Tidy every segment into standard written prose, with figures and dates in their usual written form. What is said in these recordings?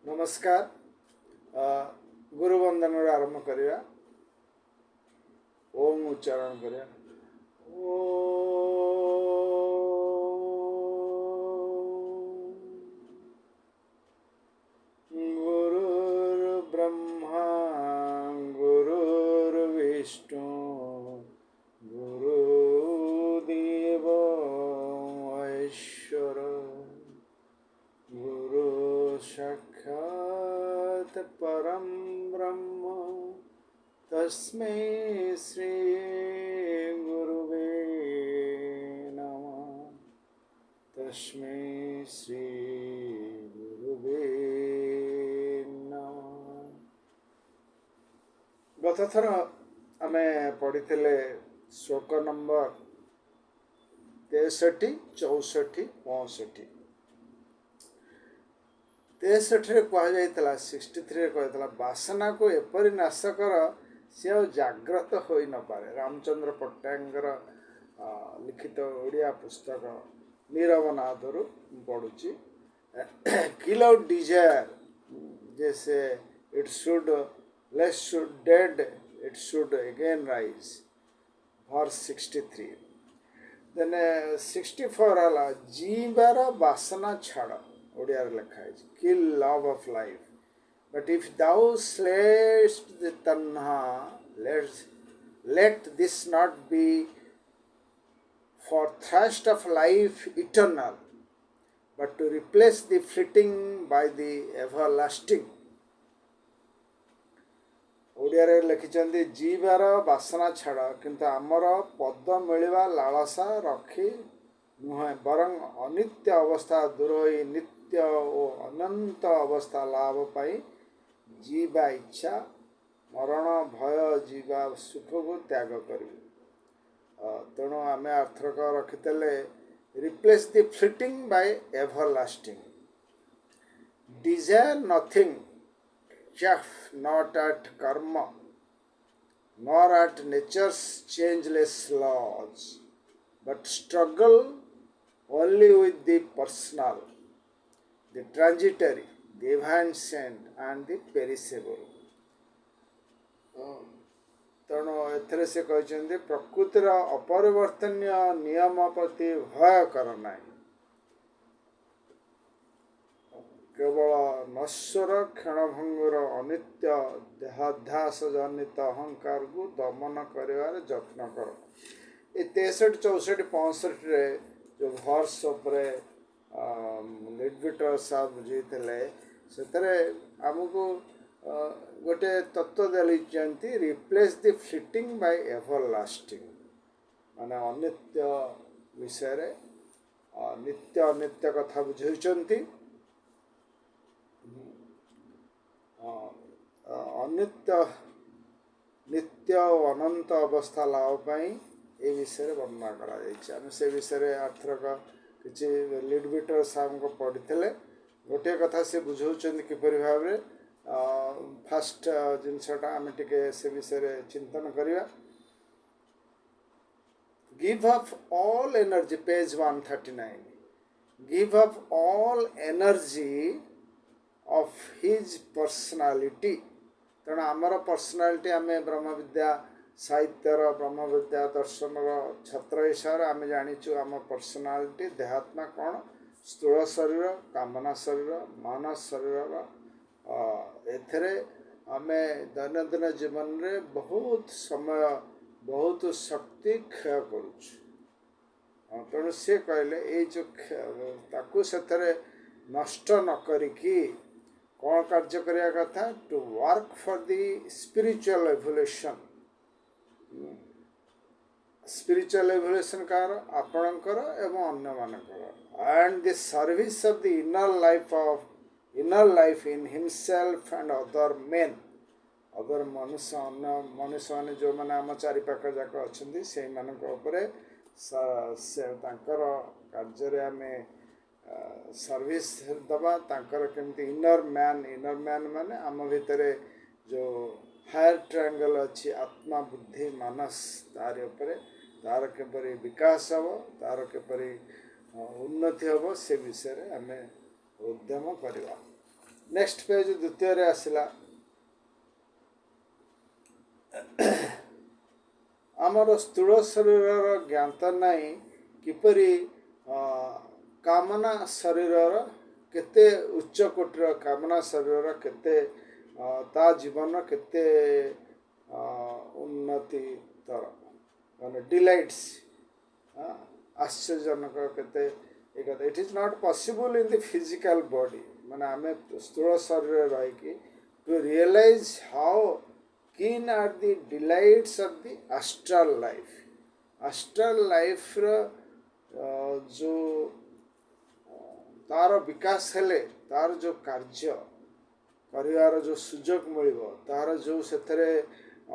नमस्कार। गुरु वंदन आरंभ करिया। ओम उच्चारण करिया। गुरुर्ब्रह्मा गुरुर्विष्णु गुरुदेव महेश्वर गुरु साक्षात् परम ब्रह्म तस्मै श्री गुरुवे नमः। तस्मै श्री गुरुवे नमः। गत थर आमे पढ़िथिले श्लोक नंबर 63, 64, 65। 63 कहुला 63 कहला बासना को एपरी नाश कर सी जाग्रत हो न पारे। रामचंद्र पट्टनायकर लिखित ओडिया पुस्तक नीरवनाथरु पढ़ुची। किल आउट डिजायर जैसे it should lest should dead it should again rise. Verse 63। Then 64 हला जीवार बासना छाड़। ओडिया लिखा है kill love of life but if thou slayest the tanha let this not be for thirst of life eternal but to replace the fleeting by the everlasting। Odia रे लिखिचंदी जीवार बासना छाड़ किंतु आमर पद मिलवा लालसा रखी नुहे बरं अनित्य अवस्था दूर होई नित्य और अनंत अवस्था लाभ पाई जीवा इच्छा मरण भय जीवा सुख को त्याग करी। तेणु आम अर्थक रखिते replace the fleeting by everlasting. Desire nothing chafe not at karma nor at nature's changeless laws but struggle only with the personal, the transitory, the evanescent and the perishable। तेणु एथरे से कहते प्रकृतिर अपरिवर्तनीय नियम प्रति भय कर ना केवल नश्वर क्षणभंगुर अनित्य देहाध्यास जनित अहंकार को दमन कर जत्न कर। ये 63, 64, 65 जो वर्ष लिडविटर साहब बुझे से आमको गोटे तत्व देते replace the fleeting by everlasting माने अनित्य विषय नित्य अनित्य कथा बुझे अनित्य नित्य और अनंत अवस्था लाभ पाई ए विषय वर्णना करा से विषय अर्थरक किसी लिडविटर साहब को पढ़ी गोटे कथा से बुझाऊँ किपर भाव में फास्ट जिनसटा आम टे से विषय चिंतन करवा। Give up all energy page 139। Give up all energy of his personality। तेणु आमर पर्सनालीटी आम ब्रह्म विद्या साहित्यर ब्रह्म विद्या दर्शन छात्र हिसाब से आम जाचु आम पर्सनालीटी देहात्मा कौन स्थूल शरीर कामना शरीर मानस शरीर एथरे आम दैनंदिन जीवन रे बहुत समय बहुत शक्ति क्षय करुचु। तेणु सी कहले ये जो नष्ट न करिकी कौन कार्य करिया कथा to work for the spiritual evolution. Spiritual evolution कार आपणकर एवं अन्य मानकर and the service of the inner life in himself and other men. Other मनुष्य अन्य मनुष्य मैंने जो मैंने आम चारिपाख जाक अच्छा से कार्य आम सर्विस दबा तांकर केमती इनर मैन माने आम भितर जो हायर ट्रायंगल अच्छी आत्मा बुद्धि मानस तार तार केपरी विकास हम तार केपरी उन्नति हम से विषय आम उद्यम करवा। नेक्स्ट पेज द्वितीय आसला आमर स्थूल शरीर ज्ञात नहीं किपरि कामना शरीर केते उच्च कोटर कामना शरीर केते ता जीवन केते उन्नति तर माने डिलाइट्स आश्चर्यजनक केते it is not possible in the physical body माने आमे स्थूल शरीर रही कि to realise how keen are the delights of the astral life. Astral life जो तार विकास हेले तार जो कार्य करिवार जो सुजोग मिलिबो तार जो सेथरे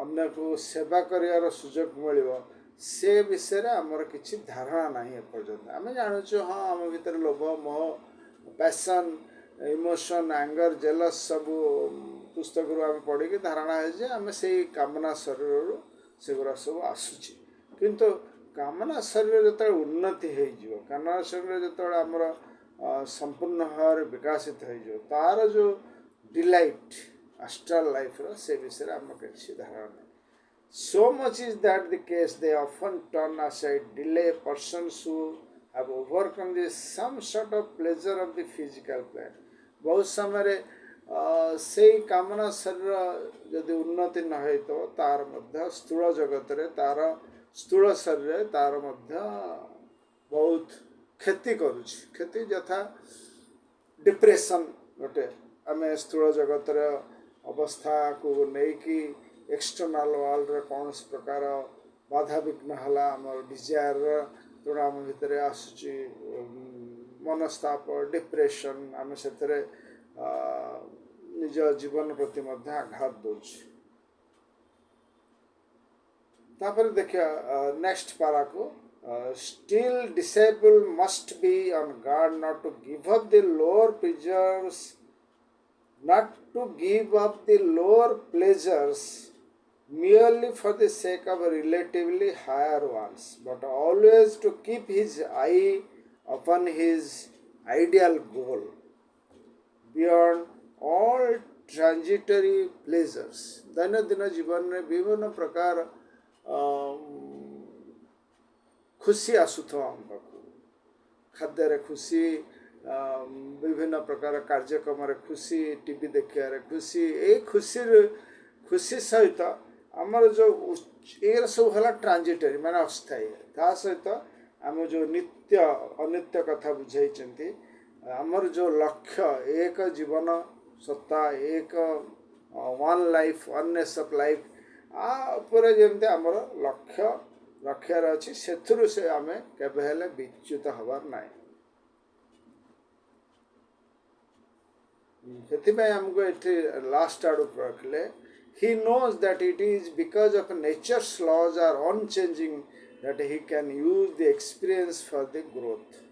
अन्य को सेवा करिवार सुजोग मिलिबो से विषय रे हमर किछि धारणा नाही एपर्यंत आमे जानु छु हां हम भीतर लोभ मोह पैशन इमोशन एंगर जेलस सब पुस्तक आम पढ़ी धारणा है जे आम से कामना शरीर से गुरा सब आसूची किंतु कामना शरीर जो उन्नति हो कामना शरीर जो आमर संपूर्ण भाव विकसित हो तार जो डिलाइट एस्ट्रल लाइफ रो से विषय आम किसी धारणा नहीं so much is that the case they often turn aside delay persons who have overcome the some sort of pleasure of the physical plane बहुत समय से कामना शरीर जदि उन्नति न हो तो तार मध्य स्थूल जगत रे तार स्थूल शरीर तार मध्य बहुत क्षति करुछि क्षति यथा डिप्रेशन गोटे आम स्थूल जगत रे अवस्था को नहीं कि एक्सटर्नल वर्ल्ड रे कौन प्रकार बाधा विघ्न हला हमर डिजायर तेणु आम भितर आसुची मनस्ताप डिप्रेशन आम से निज जीवन प्रति मध्य आघात दौर देखिए नेक्स्ट पारा को still disable must be on guard not to give up the lower pleasures not to give up the lower pleasures merely for the sake of relatively higher ones, but always to keep his eye upon his ideal goal beyond all transitory pleasures. दैनंदिन जीवन में विभिन्न प्रकार खुशी आसुथवा हम पाखु खाद्य खुशी विभिन्न प्रकार कार्यक्रम खुशी टीवी देखिए खुशी ये खुशी सहित आमर जो ये सब है ट्रांजिटरी माने अस्थायी ता सहित आम जो नित्य अनित्य कथा बुझाई आमर जो लक्ष्य एक जीवन सत्ता एक one life oneness of life आपर जमी आमर लक्ष्य रक्षार अच्छी से आम केबे विच्युत हबार ना हमको ये लास्ट आड़ रखले he knows that it is because of nature's laws are unchanging that he can use the experience for the growth.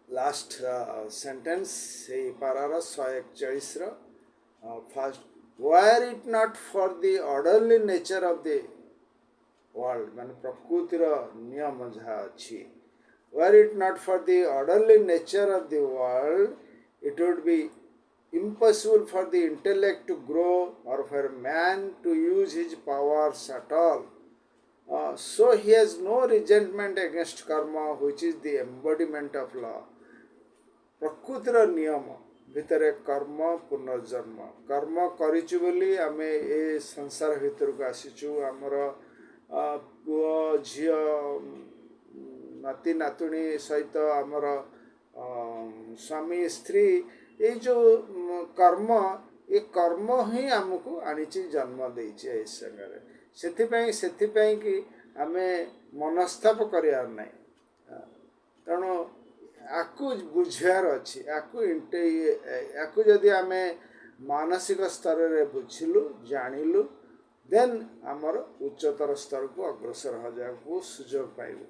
Last sentence say parara 141 first, were it not for the orderly nature of the world मान प्रकृतिर नियम जहाँ अच्छी were it not for the orderly nature of the world, it would be impossible for the intellect to grow or for man to use his powers at all. So he has no resentment against karma, which is the embodiment of law. प्रकृतिर नियम भितर कर्म पुनर्जन्म कर्म करिचु बोली आमे ए संसार भितर को आसीचु आमर पुओ झियो नाती नातुणी सहित आमर स्वामी स्त्री ये जो कर्म ही आमको आनी जन्म देइछे से कि आमे मनस्ताप करियार नै तेणु आकु बुझार अच्छी आकु जदि आमे मानसिक स्तर रे बुझिलु जानिलु देन आमर उच्चतर स्तर को अग्रसर हो जाए सुजोग पाइलु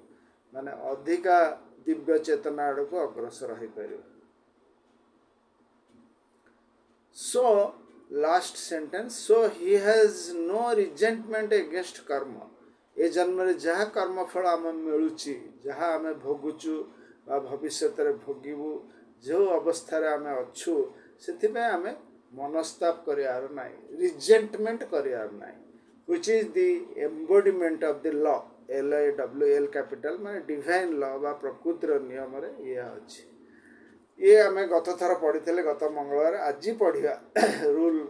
माने अधिका दिव्य चेतना आड़ को अग्रसर हो पार so last sentence so he has no resentment against karma ए जन्म रे जहाँ कर्मफल आम मिलूची जहाँ आम भोगुचु ବା ଭବିଷ୍ୟତରେ ଭୋଗିବୁ ଯେଉଁ ଅବସ୍ଥାରେ ଆମେ ଅଛୁ ସେଥିପାଇଁ ଆମେ ମନସ୍ତାପ କରିବାର ନାହିଁ, ରିଜେଣ୍ଟମେଣ୍ଟ କରିବାର ନାହିଁ, which is the embodiment of the law, LAWL capital ମାନେ ଡିଭାଇନ୍ ଲ ବା ପ୍ରକୃତିର ନିୟମରେ ଇଏ ଅଛି। ଇଏ ଆମେ ଗତ ଥର ପଢ଼ିଥିଲେ ଗତ ମଙ୍ଗଳବାର। ଆଜି ପଢ଼ିବା ରୁଲ୍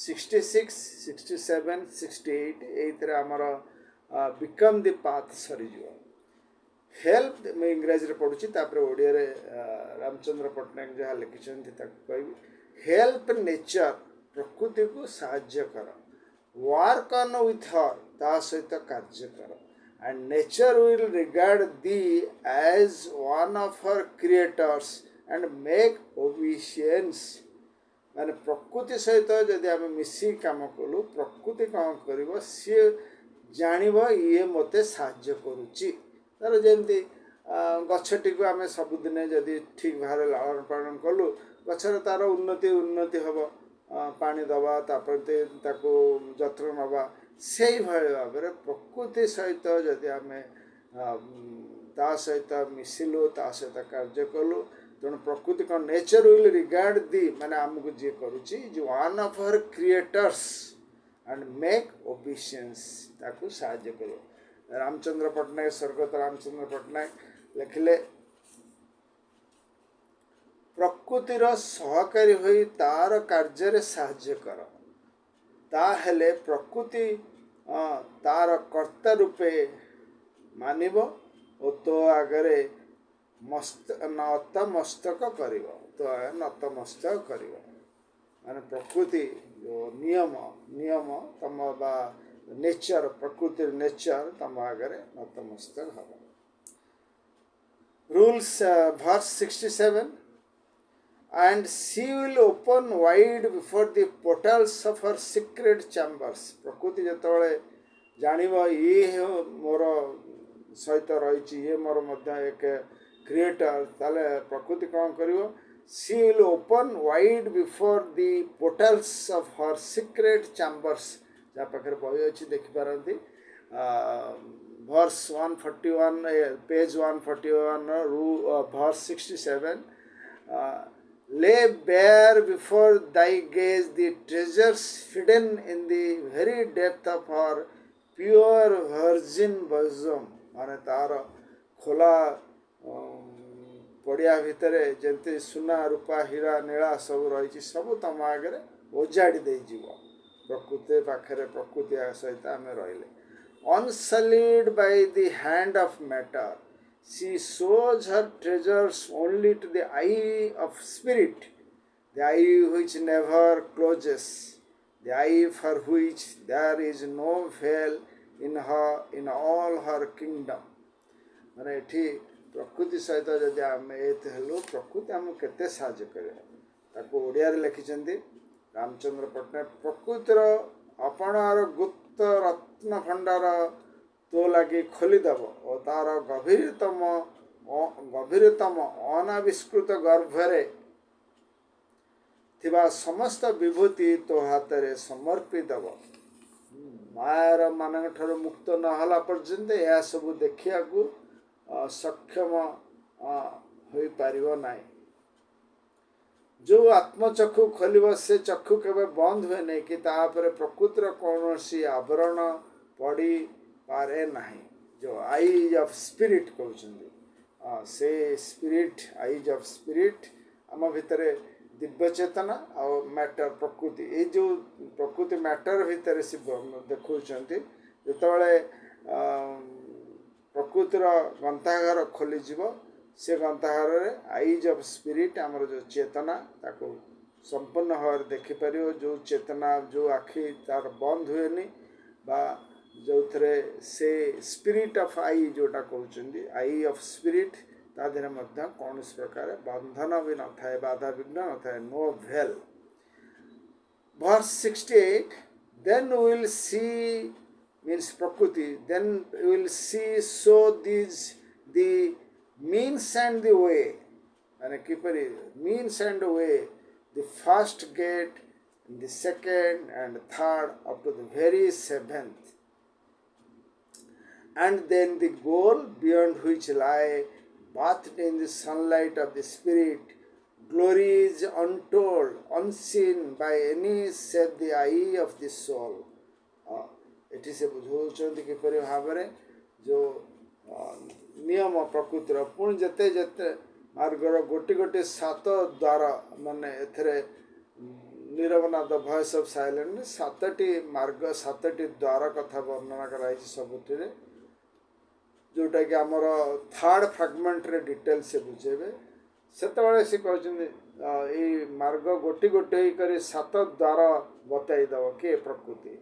66, 67, 68। ଏଇଥିରେ ଆମର ବିକମ୍ ଦି ପାଥ୍ ସରିଯିବ। ହେଲ୍ପ ମୁଁ ଇଂରାଜୀରେ ପଢ଼ୁଛି, ତାପରେ ଓଡ଼ିଆରେ ରାମଚନ୍ଦ୍ର ପଟ୍ଟନାୟକ ଯାହା ଲେଖିଛନ୍ତି ତାକୁ କହିବି। ହେଲ୍ପ ନେଚର, ପ୍ରକୃତିକୁ ସାହାଯ୍ୟ କର। ୱାର୍କ ଅନ୍ ୱିଥ୍ ହର୍, ତା ସହିତ କାର୍ଯ୍ୟ କର। And nature will regard the as one of her creators and make obeisance. ମାନେ ପ୍ରକୃତି ସହିତ ଯଦି ଆମେ ମିଶିକି କାମ କଲୁ, ପ୍ରକୃତି କ'ଣ କରିବ, ସିଏ ଜାଣିବ ଇଏ ମୋତେ ସାହାଯ୍ୟ କରୁଛି। ତାର ଯେମିତି ଗଛଟିକୁ ଆମେ ସବୁଦିନେ ଯଦି ଠିକ୍ ଭାବରେ ଲାଳନ ପାଳନ କଲୁ, ଗଛରେ ତାର ଉନ୍ନତି ହେବ, ପାଣି ଦେବା, ତାପରେ ତାକୁ ଯତ୍ନ ନେବା। ସେଇଭଳି ଭାବରେ ପ୍ରକୃତି ସହିତ ଯଦି ଆମେ ତା ସହିତ ମିଶିଲୁ, ତା ସହିତ କାର୍ଯ୍ୟ କଲୁ, ତେଣୁ ପ୍ରକୃତି କ'ଣ, ନେଚର ୱିଲ୍ ରିଗାର୍ଡ଼ ଦି ମାନେ ଆମକୁ ଯିଏ କରୁଛି, ଯେ one of her creators and make obeisance, ତାକୁ ସାହାଯ୍ୟ କରିବ। ରାମଚନ୍ଦ୍ର ପଟ୍ଟନାୟକ, ସ୍ୱର୍ଗତ ରାମଚନ୍ଦ୍ର ପଟ୍ଟନାୟକ ଲେଖିଲେ, ପ୍ରକୃତିର ସହକାରୀ ହୋଇ ତାର କାର୍ଯ୍ୟରେ ସାହାଯ୍ୟ କର, ତାହେଲେ ପ୍ରକୃତି ତାର କର୍ତ୍ତା ରୂପେ ମାନିବ ଓ ତୋ ଆଗରେ ନତମସ୍ତକ କରିବ, ତୋ ଆଗରେ ନତମସ୍ତକ କରିବ। ମାନେ ପ୍ରକୃତି ନିୟମ ତମ ବା ନେଚର, ପ୍ରକୃତିର ନେଚର ତମ ଆଗରେ ନତମସ୍ତକ ହେବ। Rules verbs 67, and she will open wide before the portals of her secret chambers। ପ୍ରକୃତି ଯେତେବେଳେ ଜାଣିବ ଇଏ ମୋର ସହିତ ରହିଛି, ଇଏ ମୋର ମଧ୍ୟ ଏକ କ୍ରିଏଟର, ତାହେଲେ ପ୍ରକୃତି କ'ଣ କରିବ, she will open wide before the portals of her secret chambers। ଯାହା ପାଖରେ ବହି ଅଛି ଦେଖିପାରନ୍ତି, verbs 141, page 141 verbs 67। lay bare before thy gaze the treasures hidden in the very depth of her pure virgin bosom। ମାନେ ତାର ଖୋଲା ପଡ଼ିଆ ଭିତରେ ଯେମିତି ସୁନା, ରୂପା, ହୀରା, ନୀଳା ସବୁ ରହିଛି, ସବୁ ତମ ଆଗରେ ଓଜାଡ଼ି ଦେଇଯିବ ପ୍ରକୃତି ପାଖରେ, ପ୍ରକୃତି ସହିତ ଆମେ ରହିଲେ। unsullied by the hand of matter, she shows her treasures only to the eye of spirit, the eye which never closes, the eye for which there is no veil in all her kingdom। ମାନେ ଏଠି ପ୍ରକୃତି ସହିତ ଯଦି ଆମେ ଏତେ ହେଲୁ, ପ୍ରକୃତି ଆମକୁ କେତେ ସାହାଯ୍ୟ କରିବ, ତାକୁ ଓଡ଼ିଆରେ ଲେଖିଛନ୍ତି ରାମଚନ୍ଦ୍ର ପଟ୍ଟନାୟକ। ପ୍ରକୃତିର ଆପଣାର ଗୁପ୍ତ ରତ୍ନ ଭଣ୍ଡାର ତୋ ଲାଗି ଖୋଲିଦେବ ଓ ତାର ଗଭୀରତମ ଅନାବିଷ୍କୃତ ଗର୍ଭରେ ଥିବା ସମସ୍ତ ବିଭୂତି ତୋ ହାତରେ ସମର୍ପି ଦେବ। ମାୟାର ମାନଙ୍କ ଠାରୁ ମୁକ୍ତ ନହେଲା ପର୍ଯ୍ୟନ୍ତ ଏହା ସବୁ ଦେଖିବାକୁ ସକ୍ଷମ ହୋଇପାରିବ ନାହିଁ। ଯେଉଁ ଆତ୍ମଚକ୍ଷୁ ଖୋଲିବ ସେ ଚକ୍ଷୁ କେବେ ବନ୍ଦ ହୁଏ ନାହିଁ କି ତାପରେ ପ୍ରକୃତିର କୌଣସି ଆବରଣ ପଡ଼ିପାରେ ନାହିଁ। ଯେଉଁ ଆଇଜ୍ ଅଫ୍ ସ୍ପିରିଟ୍ କହୁଛନ୍ତି, ସେ ସ୍ପିରିଟ୍, ଆଇଜ୍ ଅଫ୍ ସ୍ପିରିଟ୍ ଆମ ଭିତରେ ଦିବ୍ୟ ଚେତନା ଆଉ ମ୍ୟାଟର, ପ୍ରକୃତି, ଏଇ ଯେଉଁ ପ୍ରକୃତି ମ୍ୟାଟର ଭିତରେ ଶିବ ଦେଖାଉଛନ୍ତି। ଯେତେବେଳେ ପ୍ରକୃତିର ଗନ୍ତାଘର ଖୋଲିଯିବ, ସେ ଗନ୍ତାଘରରେ ଆଇଜ୍ ଅଫ୍ ସ୍ପିରିଟ୍, ଆମର ଯେଉଁ ଚେତନା, ତାକୁ ସମ୍ପୂର୍ଣ୍ଣ ଭାବରେ ଦେଖିପାରିବ। ଯେଉଁ ଚେତନା, ଯେଉଁ ଆଖି ତାର ବନ୍ଦ ହୁଏନି, ବା ଯେଉଁଥିରେ ସେ ସ୍ପିରିଟ୍ ଅଫ୍ ଆଇ ଯେଉଁଟା କହୁଛନ୍ତି, ଆଇ ଅଫ୍ ସ୍ପିରିଟ୍, ତା ଦେହରେ ମଧ୍ୟ କୌଣସି ପ୍ରକାର ବନ୍ଧନ ବି ନଥାଏ, ବାଧାବିଘ୍ନ ନଥାଏ, no veil. Verse 68, then will see means ପ୍ରକୃତି, then will see show these the means and the way, ମାନେ କିପରି means and way, the first gate, the second and third up to the very seventh, and then the goal beyond which lie bathed in the sunlight of the Spirit. Glory is untold, unseen by any save the eye of the soul. ଏଠି ସେ ବୁଝାଉଛନ୍ତି କିପରି ଭାବରେ ଯେଉଁ ନିୟମ ପ୍ରକୃତିର ପୁଣି ଯେତେ ଯେତେ ମାର୍ଗର ଗୋଟି ଗୋଟି ସାତ ଦ୍ୱାର ମାନେ ଏଥିରେ ନିରବନାଦ ଭଏସ୍ ଅଫ୍ ସାଇଲେଣ୍ଟ ସାତଟି ମାର୍ଗ ସାତଟି ଦ୍ୱାର କଥା ବର୍ଣ୍ଣନା କରାଯାଇଛି ସବୁଥିରେ ଯେଉଁଟାକି ଆମର ଥାର୍ଡ଼ ଫ୍ରାଗମେଣ୍ଟରେ ଡିଟେଲ୍ ସେ ବୁଝେଇବେ ସେତେବେଳେ ସେ କହିଛନ୍ତି ଏଇ ମାର୍ଗ ଗୋଟି ଗୋଟି କରି ସାତ ଦ୍ୱାର ବତାଇ ଦେବ କିଏ ପ୍ରକୃତି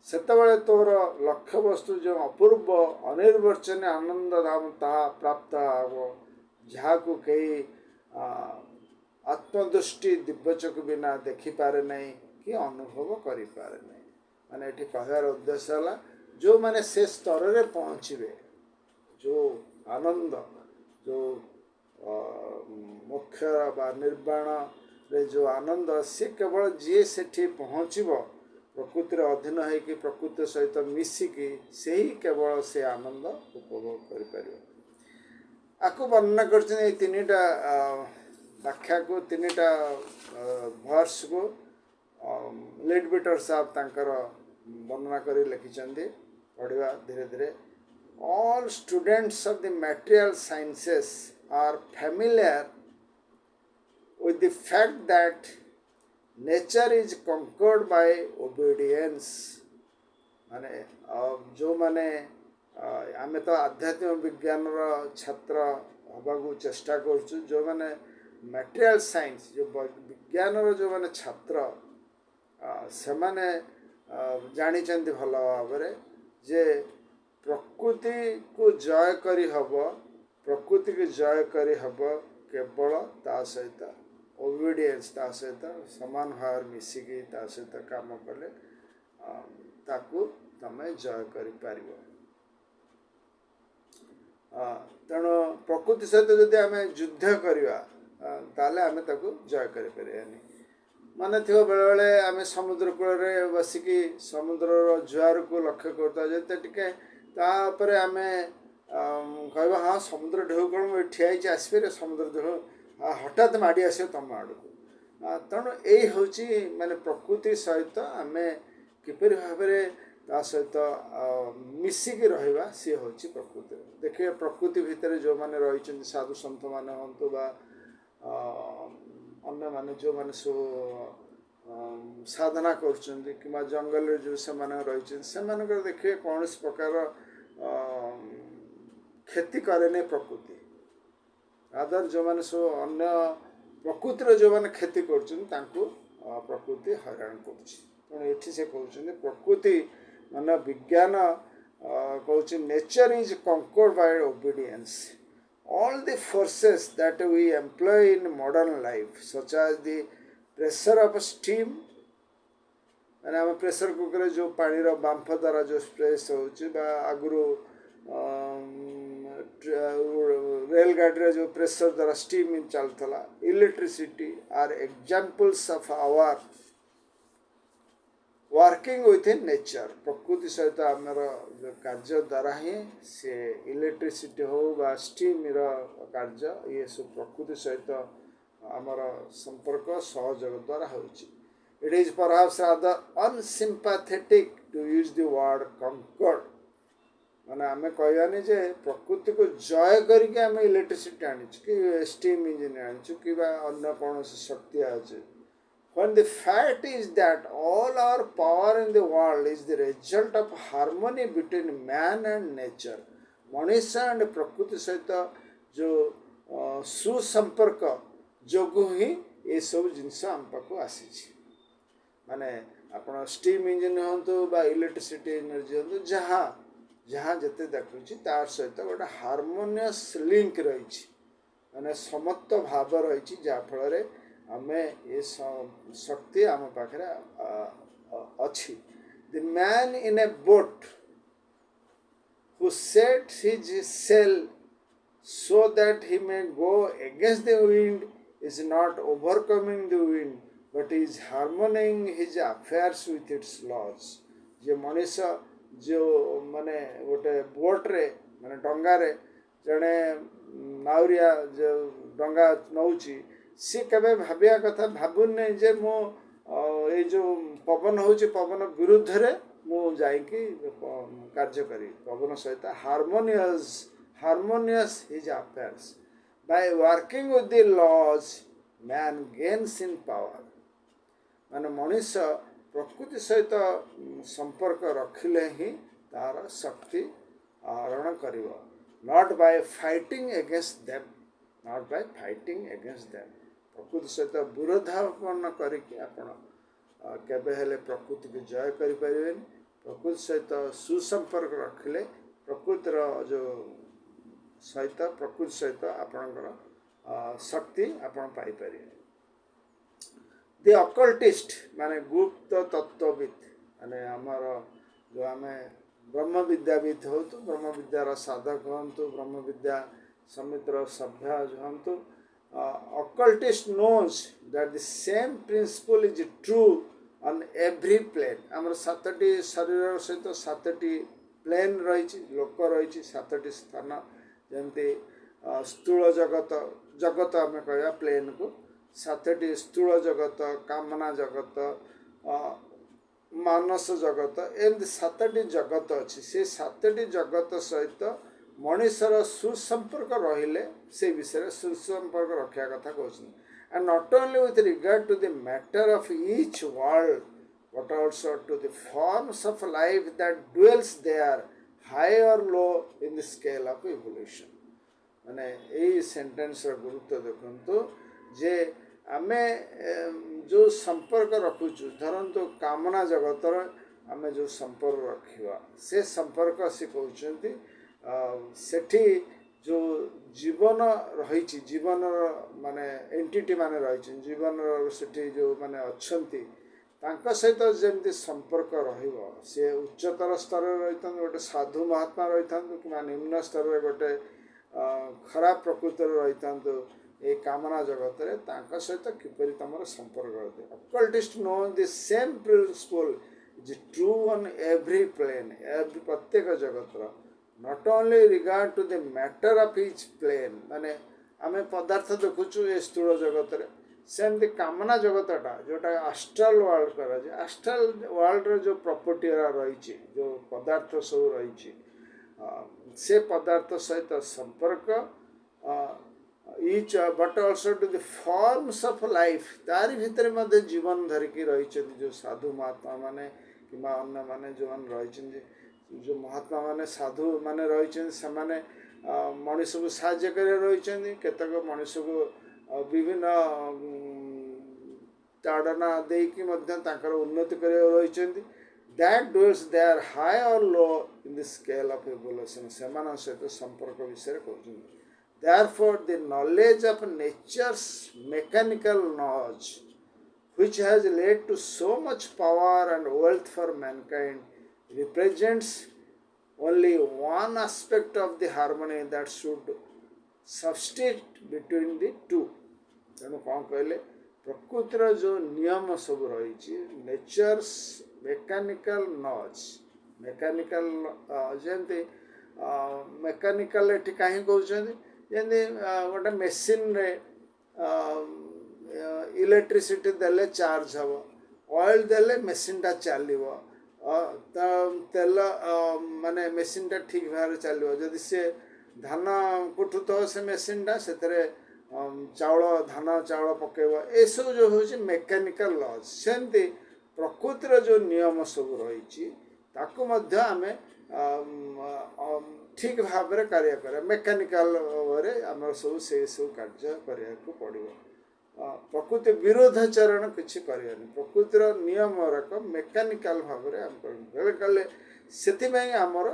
ସେତେବେଳେ ତୋର ଲକ୍ଷ୍ୟବସ୍ତୁ ଯେଉଁ ଅପୂର୍ବ ଅନିର୍ବାଚନୀୟ ଆନନ୍ଦ ଧାମ ତାହା ପ୍ରାପ୍ତ ହେବ ଯାହାକୁ କେହି ଆତ୍ମଦୃଷ୍ଟି ଦିବ୍ୟଚକ୍ଷୁ ବିନା ଦେଖିପାରେ ନାହିଁ କି ଅନୁଭବ କରିପାରେ ନାହିଁ ମାନେ ଏଠି କହିବାର ଉଦ୍ଦେଶ୍ୟ ହେଲା ଯେଉଁମାନେ ସେ ସ୍ତରରେ ପହଞ୍ଚିବେ ଯେଉଁ ଆନନ୍ଦ ଯେଉଁ ମୋକ୍ଷ ବା ନିର୍ବାଣରେ ଯେଉଁ ଆନନ୍ଦ ସେ କେବଳ ଯିଏ ସେଠି ପହଞ୍ଚିବ ପ୍ରକୃତିର ଅଧୀନ ହେଇକି ପ୍ରକୃତି ସହିତ ମିଶିକି ସେହି କେବଳ ସେ ଆନନ୍ଦ ଉପଭୋଗ କରିପାରିବ ଆକୁ ବର୍ଣ୍ଣନା କରିଛନ୍ତି ଏଇ ତିନିଟା ବ୍ୟାଖ୍ୟାକୁ ତିନିଟା ଭର୍ସକୁ ଲିଡ୍ ବିଟର ସାହେବ ତାଙ୍କର ବର୍ଣ୍ଣନା କରି ଲେଖିଛନ୍ତି ପଢ଼ିବା ଧୀରେ ଧୀରେ all students of the material sciences are familiar with the fact that nature is conquered by obedience माने जो माने आमे तो आध्यात्मिक विज्ञान छात्र हवाकू चेष्टा करछु जो माने मटेरियल साइंस जो विज्ञान जो माने छात्र से माने जानी चंदी भल भाव जे प्रकृति को जय करी हब प्रकृति को जय करी हब केवल ता सहित ओबीडियंस ता सहित समान भाव मिसिकी ता सहित काम कले ताकू तमे जय करि पारिबो तेणु प्रकृति सहित जदि आम युद्ध करवा ताले आम ताकू जय करि परियानी माने थो बेले बेले आम समुद्र कूल बसिकी समुद्र जुआर को लक्ष्य करता जते टिके तापरे आम कह हाँ समुद्र ढेउ कौन मुझे ठियाई आसपे समुद्र ढेउ हठात माड़ी आस तुम आड़ को तेणु यही हूँ माने प्रकृति सहित आम किपर भाव ता सहित मिसिकी रहा सी हूँ प्रकृति देखिए प्रकृति भितर जो मैंने रही साधु सन्थ मैंने हूँ बा अन्य माने जो मैंने सब साधना कर जंगल जो से रही देखिए कौन प्रकार क्षति करे नहीं प्रकृति आदर जो मैंने सब अन्य प्रकृतिर जो मैंने क्षति कर प्रकृति हैरान कर से कहते प्रकृति माने विज्ञान कहूँ nature is conquered by obedience all the forces that we employ in modern life such as the pressure of steam माने आम प्रेसर कुकर जो पानी बांफ द्वारा जो स्प्रेस हो आगु रेल गाड़ी जो प्रेसर द्वारा स्टीम चलता electricity are examples of our working with in nature प्रकृति सहित आमर जो कार्य द्वारा ही से इलेक्ट्रिसिटी हो बा स्टीम कार्य ये सब प्रकृति सहित आमर संपर्क सहयोग द्वारा हो it is perhaps rather unsympathetic to use the word conquered माने आमे कहवानी जे प्रकृति को जय करके आम इलेक्ट्रिसिटी आनी कि स्टीम इंजिन आनी कि अन्य कौन शक्ति अच्छे when the fact is that all our power in the world is the result of harmony between man and nature मनुष्य and प्रकृति सहित जो सुसंपर्क जोगु ही ये सब जिनस आम पाक आसी माने आपण स्टीम इंजिन हूँ बा इलेक्ट्रिसिटी एनर्जी हूँ जहाँ जहाँ जिते देखुची तार सहित गोटे हार्मोनियस लिंक रही माने समत्व भाव रही जहाँफल आमे ये शक्ति आम पाखे अच्छी the man in a boat who set his sail so that he may go against the wind is not overcoming the wind but is harmonizing his affairs with its laws जे मनुष्य जो माने गोटे बोट रे माने डंगा रे जड़े नाउरिया जो डंगा नौची सी केबे भाबिया कथा भाबुनी जे मो ये जो पवन होची पवन विरुद्ध रे मु जाइकी कार्य करी पवन सहित harmonious his affairs by working with the laws man gains in power माने मनुष्य प्रकृति सहित संपर्क रखिले ही तार शक्ति आहरण करिव not by fighting against them प्रकृति सहित विरोधापन्न करके आपण केबे हेले प्रकृति को जय करि परिबेन प्रकृति सहित सुसंपर्क रखिले प्रकृतिर जो सहित प्रकृति सहित आपणकर शक्ति आपण पाई परिबे द अकल्टिस्ट माने गुप्त तत्वविद माने आमर जो आम ब्रह्म विद्याविद हो तो ब्रह्म विद्यार साधक हूँ ब्रह्म विद्या समित्र सभ्य हूँ occultist knows that the same principle is true on every plane आमर सातटी शरीर सहित सातटी प्लेन रही लोक रही सातटी स्थान जमती स्थूल जगत जगत आम कह प्लेन को सातटी स्थूल जगत कामना जगत मानस जगत एमती सातटी जगत अच्छी से सातटी जगत सहित मनुष्यर सुसंपर्क रहिले से विषय सुसंपर्क रखा कथा कहते and not only with regard to the matter of each world but also to the forms of life that dwells there high और low in the scale of evolution माने यही सेंटेंस गुरुत्व देखु जे आमे जो संपर्क रखुचु धरतु कामना जगतर आमे जो संपर्क रखा से संपर्क से कहते सेठी जो जीवन रही जीवन माने एंटिटी माने रही जीवन सेठी जो माने अच्छंती तांका सहित जमती संपर्क रहिबो से उच्चतर स्तर रही गोटे साधु महात्मा रही कि निम्न स्तर गोटे खराब प्रकृति रही ये कामना जगत रे तांका सहित किपरि तमर संपर्क रहते occultist know the same principle is true on every plane every प्रत्येक जगतर not only regard to the matter of each plane माने आमे पदार्थ देखुचु ए स्थूल जगत रे सेमती कामना जगतटा जोटा आस्ट्रल वर्ल्ड करा जे आस्ट्रल वर्ल्ड रे जो प्रॉपर्टी रही जो पदार्थ सब रही से पदार्थ सहित संपर्क each but also to the forms of life तारी भितर मध्य जीवन धरिकी रही जो साधु महात्मा माने कि अन्य माने जो रही जो महात्मा माने साधु माने रही से माने मनुष्य को साहाय्य कर रही केतक मनुष्य को विभिन्न ताड़ना देकी उन्नति कर रही that dwells they are high और low in the scale of evolution से सहित संपर्क विषय कहते Therefore, the knowledge of nature's mechanical knowledge, which has led to so much power and wealth for mankind, represents only one aspect of the harmony that should subsist between the two. तेणु कौन कहले प्रकृतिर जो नियम सब रही natures mechanical knowledge mechanical जमती mechanical eighty कहीं कहते जमी गोटे मेसीन रे इलेक्ट्रिसिटी देले चार्ज हम ऑयल देले मेसीनटा चलो तेल माने मेसीनटा ठीक भाव चलो जदि से धान कुटुथ से मेसीनटा से चाउल धान चाउल पकेब ये सब जो हूँ मेकानिकल लॉज सेमती प्रकृतिर जो नियम सब रही आम ठीक भाव में कार्य करे मेकानिकल आम सब से सब कार्य करने को पड़ो प्रकृति विरोधाचरण किसी करनी प्रकृतिर नियम रक मेकानिकल भाव में आम कले से आमर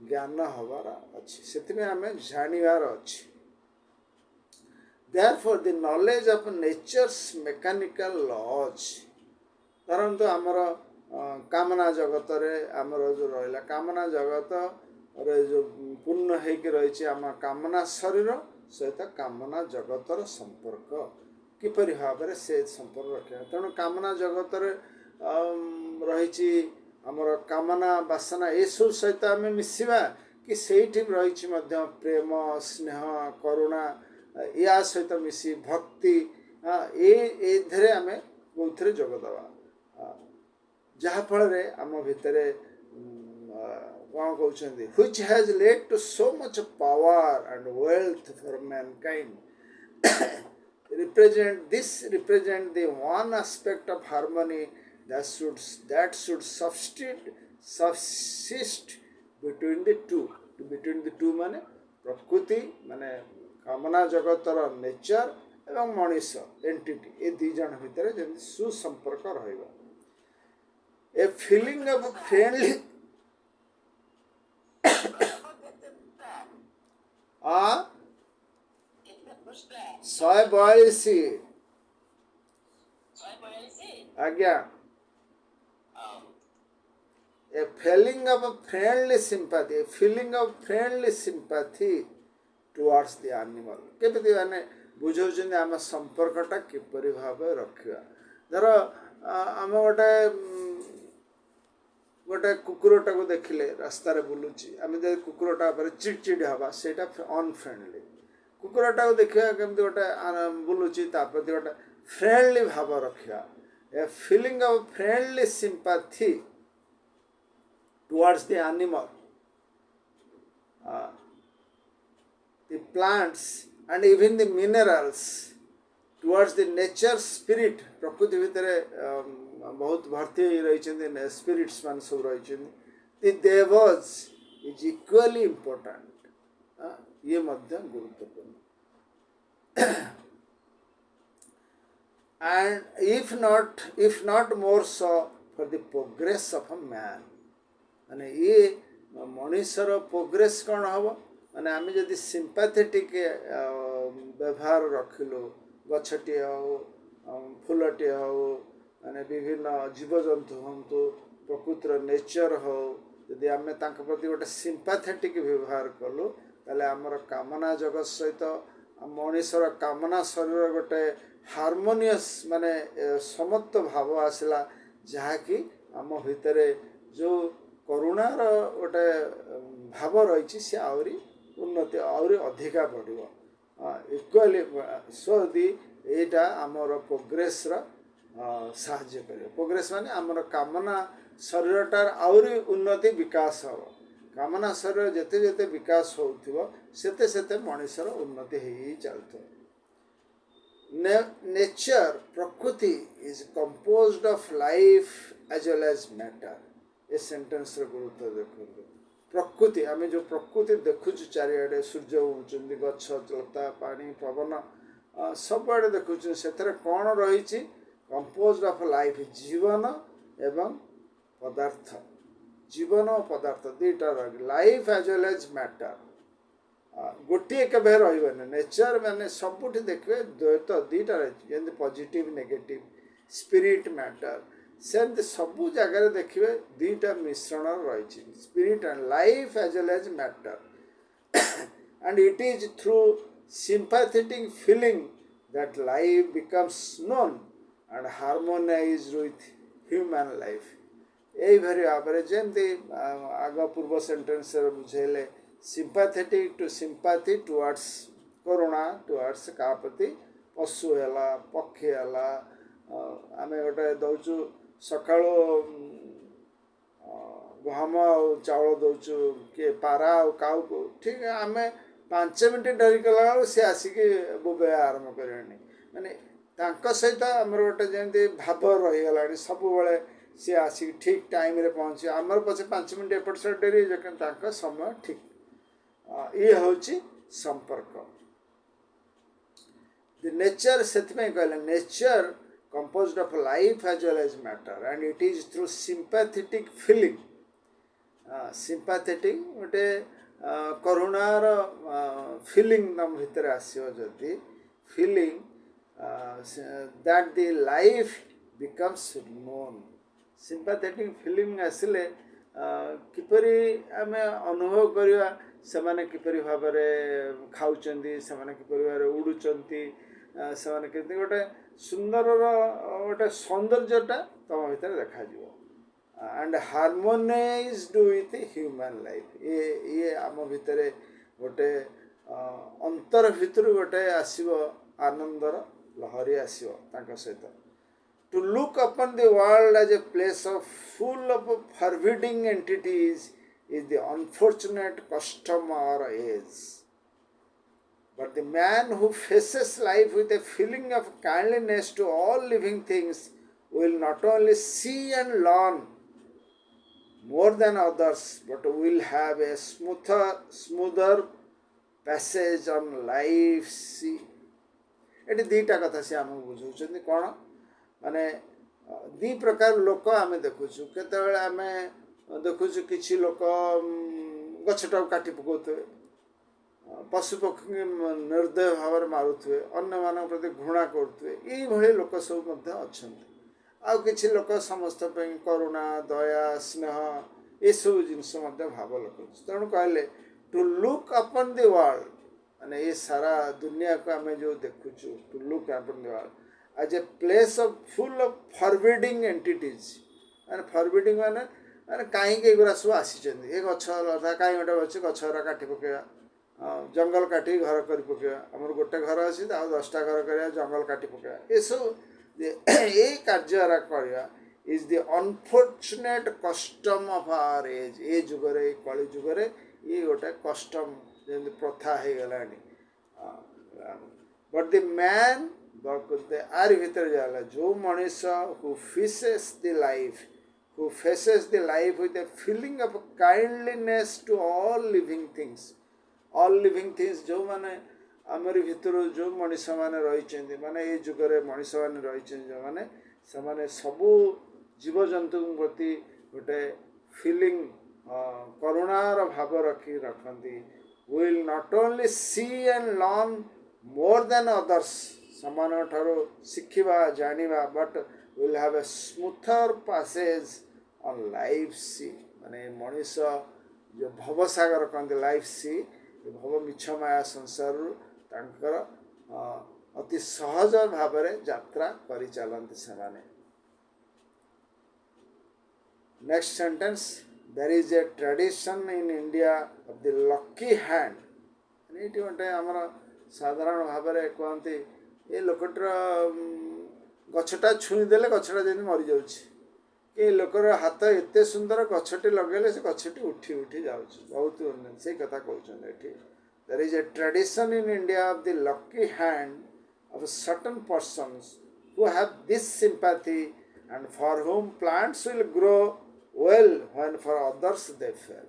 ज्ञान हबार अच्छी से आम जानिबार अच्छी Therefore, the knowledge of nature's mechanical laws धरतु आमर कामना जगत रे आमर जो रहा कामना जगत रे जो पूर्ण होकर रही आम कामना शरीर सहित कामना जगतर संपर्क किपरि भाव में से संपर्क रखा तेणु कामना जगत रही आमर कामना बासना ये सब सहित आम मिसवा कि ସେଇଠି ରହିଛି ମଧ୍ୟ ପ୍ରେମ ସ୍ନେହ କରୁଣା या सहित मिसी भक्ति एथिरे आमे कोउथरे जोग दवा जहाँफल आम भितर कौन कहते which has led to so much power and wealth for mankind represent the one aspect of harmony that should subsist between the two माने प्रकृति माने कामना जगतर नेचर एवं मनीष एंटिटी ए दी जन भितर जमी सुसंपर्क रहिबा ए फीलिंग ऑफ फ्रेंडली आ 142 आज्ञा a feeling of friendly sympathy towards the animal केମିତି माने बुझौछन आम संपर्कटा किपरि भाबे रखिया धर आम गोटे कुकुरटा को देखिले रास्ता रे बुलुची आम जे कुकुरटा पर चिड़चिड़ हवा सेटा अनफ्रेंडली कुकुरटा को देखिया केମିତି गोटे बुलुची ता प्रति गोटे फ्रेंडली भाव रखिया a feeling of friendly sympathy towards the animal, the plants and even the minerals, towards the nature spirit प्रकृति भितर बहुत भर्ती रही स्पिरिट्स मान सब रही the devas is equally important ये मध्य गुरुत्वपूर्ण and if not more so for the progress of a man माने ये मनुष्यर प्रोग्रेस कौन हम माने आम जदि सिंपाथेटिक व्यवहार रखिलु गछटे हो फूलटे हो माने विभिन्न जीवजंतु हूँ प्रकृतिर नेचर हो यदि आम प्रति गोटे सिंपाथेटिक व्यवहार कलु ताले आमर कामना जगत सहित मनुष्यर कामना शरीर गोटे हार्मोनियस माने समत्व भाव आसला जहाँकि आम भितर जो करुणार गोटे भाव रही सी आहरी उन्नति आहरी अधिका बढ़ इक्वाली सो यदि यहाँ आमर प्रोग्रेस साहाय्य कर प्रोग्रेस माने आमर कामना शरीरटार आहरी उन्नति विकास हम कामना शरीर जिते जिते विकास होते सेते मनुष्यर उन्नति हो चलते नेचर प्रकृति is composed of life as well as matter a sentence गुरुत्व देखो प्रकृति आम जो प्रकृति देखुचु चारिआडे सूर्य उड़ुंट गछ लता पानी पवन सबआडे देखुचु से कौन रही कंपोज्ड ऑफ लाइफ जीवन एवं पदार्थ जीवन और पदार्थ दुईटा रही life as well as matter गोटे केवे रही नेचर माने सबुठ देखिए द्वैत दुईटा रही पॉजिटिव नेगेटिव स्पिरिट मैटर सेमती सबू जगह देखिए दुईटा मिश्रण रही spirit and life as well as matter and it is through sympathetic feeling that life becomes known and harmonized with human life. यही भारी भाव जमी आग पूर्व सेंटेंस बुझेले sympathetic to sympathy towards करुणा towards क्या प्रति पशु है पक्षी है आम गोटे दौचु सका गहम चाउल दौचु किए पारा काऊ को ठीक है आम 5 मिनट डरी कला सी आसिक बोबे आरंभ कर माने सहित आम गोटे जमी भाव रहीगला सब सी आसिक ठीक टाइम रे पहुँचे आमर पचे 5 मिनट एपट से डेरी समय ठीक ये हूँ संपर्क द नेचर से कहले nature composed of life as well as matter and it is through sympathetic feeling sympathetic गोटे करुणार feeling नम भितर आसियो जदि feeling that the life becomes known sympathetic feeling आसिले किपरि आमे अनुभव करिया सेमाने किपरि भाबरे खाउचंदी सेमाने किपरि भाबरे उडुचंती सेमाने केते गोटे सुंदर गोटे सौंदर्यटा तुम भितर देखा and harmonized with human life. ये आम भितर गोटे अंतर भितर गोटे आसव आनंदर लहरी आसव सहित to look upon the world as a place of full of forbidding entities is the unfortunate custom or age. But the man who faces life with a feeling of kindliness to all living things will not only see and learn more than others, but will have a smoother passage on life sea. एटी दीटा कथा से आम बुझाऊँ कौन माने दी प्रकार लोक आम देखुचु केतबेले आम देखुचु किछि लोक गछटा काटी पकाउथे पशु पक्षी निर्दय भाव मारुथे अन्य मान प्रति घृणा करुथे ये लोक सब अच्छा आउ किछि लोक समस्त करुणा दया स्नेह ये सब जिनस भाव लोक तेणु कहले to look upon the world माने ये सारा दुनिया को आम जो देखुचु to look upon the world as a place of full of forbidding entities माने फॉरबिडिंग माने माने कहीं गुरा सब आसी ये गछ लता कहीं गोटे अच्छे गछरा काटी पकेवा जंगल काटी घर कर पकेवा आमर गोटे घर अच्छी 10टा घर कर जंगल काटी पकेवा ये सब ये कार्य करवा is the unfortunate custom of our age ये जुगरे कली जुगरे ये गोटे कस्टम जमी प्रथा हो गलानी बट द मैन आर भितर जाला जो Manish who faces the life who faces the life with a feeling of kindliness to all living things जो माने आमर भितर जो मनीष मैंने रही माने ये जुगरे मनीष मैंने रही जो मैंने से सबू जीवजंतु प्रति गोटे फीलिंग करुणार भाव रखी रखती will not only see and learn more than others समान ठारो शिखिबा जानिबा but will have a smoother passage on life sea माने मनीष जो भवसागर कहते लाइफ सी भव मिछ माया संसार तांकर अति सहज भाव यात्रा करि चलंती सेमाने next sentence there is a tradition in India of the lucky hand ये गोटे आमर साधारण भाव कहते ये लोकटर गछटा छुई देले गछटा जमी मरी जाउछि कि लोकर हाथ एते सुंदर गछटी लगेले से गछटी उठी उठी जाउछि बहुत से कथा कहउछन एठी there is a tradition in India of the lucky hand of certain persons who have this sympathy and for whom plants will grow well when for others they fail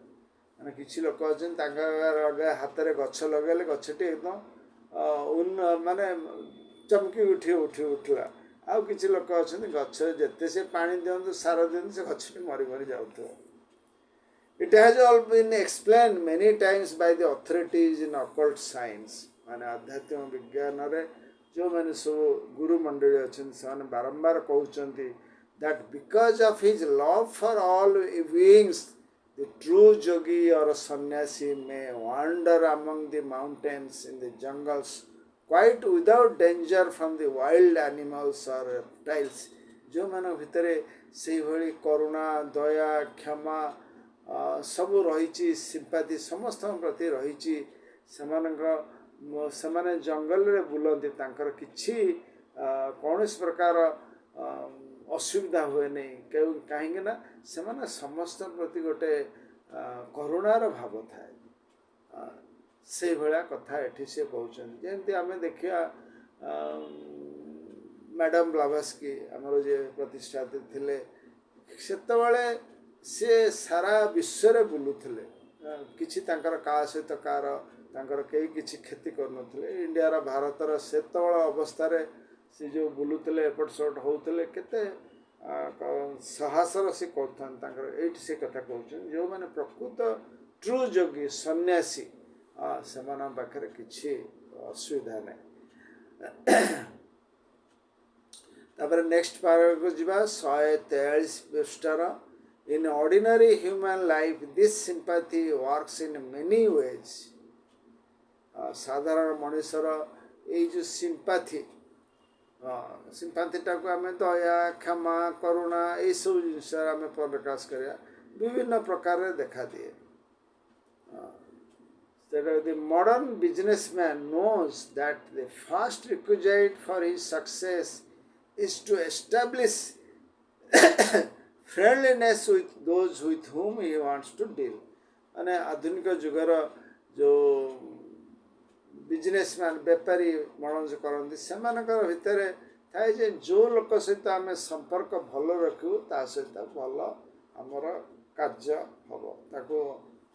माने किछि लोक अछन तांका हाथ रे गछ लगेले गछटी एकदम माने चमकी उठी उठी उठला आउ किछि लोक अछन गछ जते से पानी दियंतु सार दियंतु से गछटी मरी मरी जाउथो it has all been explained many times by the authorities in occult science माने आध्यात्मिक विज्ञान रे जो माने सब गुरु मंडली अछन से बारंबार कहउचंती that because of his love for all beings the true yogi और sannyasi may wander among the mountains in the jungles quite without danger from the wild animals or reptiles जो मान भितर से भली करुणा दया क्षमा सब रही सिंपाथी समस्त प्रति रही से जंगल रे बुलंती तांकर किछि कौन प्रकार असुविधा हुए नहीं कहीं ना से समस्त प्रति गोटे करुणार भाव थाए से भाया कथा एठी से कहउछन जेंति आमे देखिया मैडम ब्लावस्की आमर जे प्रतिष्ठाता थिले सेतबेले से सारा विश्व रे बुलुथिले किछि तांकर का सहित कार तांकर केही किछि खेती करनथिले इंडिया रा भारत रा सेतबेले अवस्था रे से जो बुलुथिले एपट शॉट होउथिले केते साहसर से करथन तांकर एठी से कथा कहउछन जो माने प्रकृत ट्रू जोगी सन्यासी से पाखे किसी असुविधा नहीं नेक्स्ट पैराग्राफ को जीवा 143 पृष्ठार in ordinary human life this sympathy works in many ways साधारण मनुष्यर ये जो सिंपैथी ସିମ୍ପାଥିଟାକୁ ଆମେ ଦୟା କ୍ଷମା କରୁଣା ଏଇସବୁ ଜିନିଷରେ ଆମେ ପ୍ରକାଶ କରିବା ବିଭିନ୍ନ ପ୍ରକାରରେ ଦେଖାଦିଏ। The modern businessman knows that the first requisite for his success is to establish friendliness with those with whom he wants to deal. ମାନେ ଆଧୁନିକ ଯୁଗର ଯେଉଁ ବିଜନେସମ୍ୟାନ୍ ବେପାରୀ ମଣିଷ କରନ୍ତି ସେମାନଙ୍କର ଭିତରେ ଥାଏ ଯେ ଯେଉଁ ଲୋକ ସହିତ ଆମେ ସମ୍ପର୍କ ଭଲ ରଖିବୁ ତା ସହିତ ଭଲ ଆମର କାର୍ଯ୍ୟ ହେବ, ତାକୁ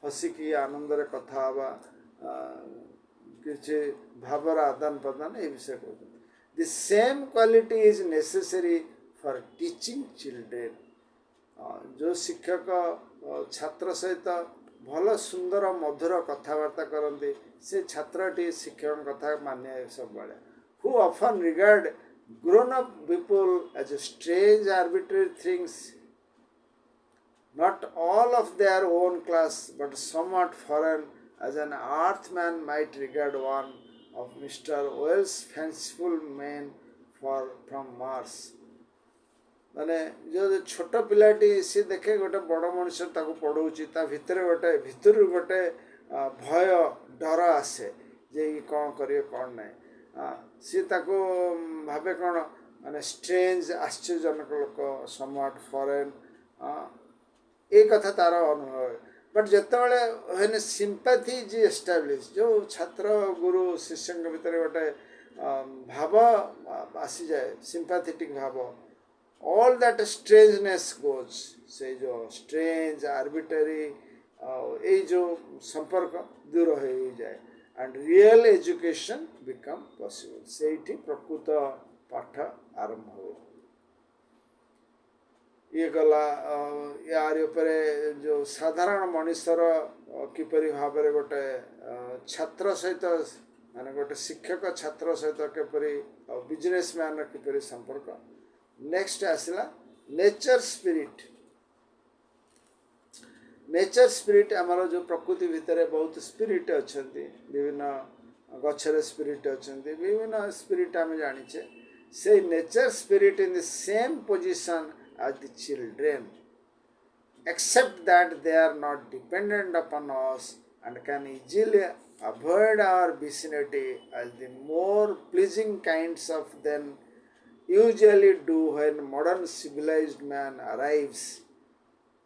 ହସିକି ଆନନ୍ଦରେ କଥା ହେବା, କିଛି ଭାବର ଆଦାନ ପ୍ରଦାନ ଏ ବିଷୟ କହୁଛନ୍ତି। ଦି same quality is necessary for teaching children. ଯେଉଁ ଶିକ୍ଷକ ଛାତ୍ର ସହିତ ଭଲ ସୁନ୍ଦର ମଧୁର କଥାବାର୍ତ୍ତା କରନ୍ତି ସେ ଛାତ୍ରଟି ଶିକ୍ଷକଙ୍କ କଥା ମାନେ ସବୁବେଳେ। ହୁ orphan regard grown up people as a strange arbitrary things, not all of their own class but somewhat foreign, as an earthman might regard one of Mr. Wells' fanciful men from Mars। ମାନେ ଯେଉଁ ଛୋଟ ପିଲାଟି ସିଏ ଦେଖେ ଗୋଟେ ବଡ଼ ମଣିଷ ତାକୁ ପଢ଼ଉଛି ତା ଭିତରୁ ଗୋଟେ ଭୟ ଡର ଆସେ ଯେ ଇଏ କ'ଣ କରିବେ କ'ଣ ନାହିଁ। ସିଏ ତାକୁ ଭାବେ କ'ଣ ମାନେ ଷ୍ଟ୍ରେଞ୍ଜ ଆଶ୍ଚର୍ଯ୍ୟଜନକ ଲୋକ, ସମୱାଟ ଫରେନ୍, ଏ କଥା ତାର ଅନୁଭବ। ବଟ୍ ଯେତେବେଳେ ହୁଏନି ସିମ୍ପାଥି ଇଜ୍ ଏଷ୍ଟାବ୍ଲିଶ୍, ଯେଉଁ ଛାତ୍ର ଗୁରୁ ଶିଷ୍ୟଙ୍କ ଭିତରେ ଗୋଟେ ଭାବ ଆସିଯାଏ ସିମ୍ପାଥେଟିକ୍ ଭାବ, all that strangeness goes। से जो strange arbitrary ये जो संपर्क दूर हो जाए and real education become possible। ସେଇଠି ପ୍ରକୃତ ପାଠ ଆରମ୍ଭ ହୁଏ। ये गला यार उपरे जो साधारण मनुष्यर किपरि भाବରେ गोटे छात्र सहित माने गोटे शिक्षक छात्र सहित किपरि बिजनेसमैन किपरि संपर्क। नेक्स्ट आसला नेचर स्पिरिट। नेचर स्पिरिट आमर जो प्रकृति भितर बहुत स्पिरिट अच्छा, विभिन्न गचर स्पिरिट अच्छा, विभिन्न स्पिरिट आम जाचे। से nature spirit in the same position as the children, except that they are not dependent upon us and can easily avoid our vicinity as the more pleasing kinds of them usually do when modern civilized man arrives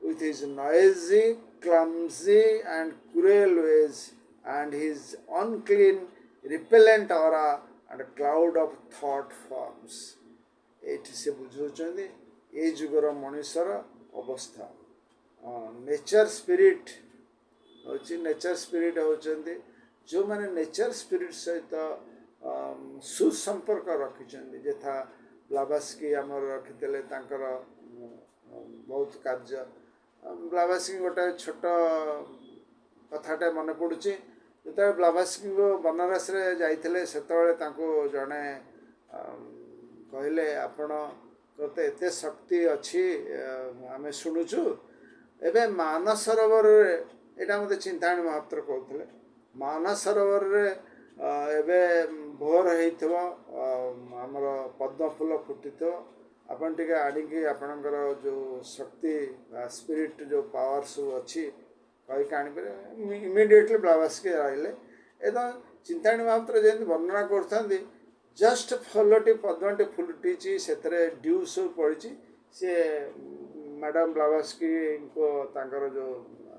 with his noisy, clumsy and cruel ways and his unclean, repellent aura and cloud of thought forms। ଏଇଠି ସେ ବୁଝାଉଛନ୍ତି ये जुगर मनुष्यर अवस्था। Nature spirit होची, nature spirit होचंदी जो माने nature spirit सहित सुसंपर्क रखिचंदी। जथा ब्लावास्की आमर रखिते तांकर बहुत कार्य। ब्लावास्की गोटे छोट कथाटे मन पड़ुची, जो ब्लावास्की बनारस रे जाइथिले सेतबेले तांको जणे कहले आपण तो एते शक्ति अच्छी आम शुणुचु। एवं मानसरोवर यहाँ मत चिंतामणि महापात्र कहते मानसरोवर एवं भोर होमर पद्म फूल फुटी आपन टे आड़िकी आपणकर जो शक्ति स्पिरिट जो पावर सब अच्छी कहीकि आनीपर इमिडिएटली ब्लावास्की रहिले। एकदम चिंतामणि महापात्र जमी वर्णना करते जस्ट फलटी पद्मटी फुलटी से ड्यू सब पड़ी सी मैडम ब्लावास्की को तांकर जो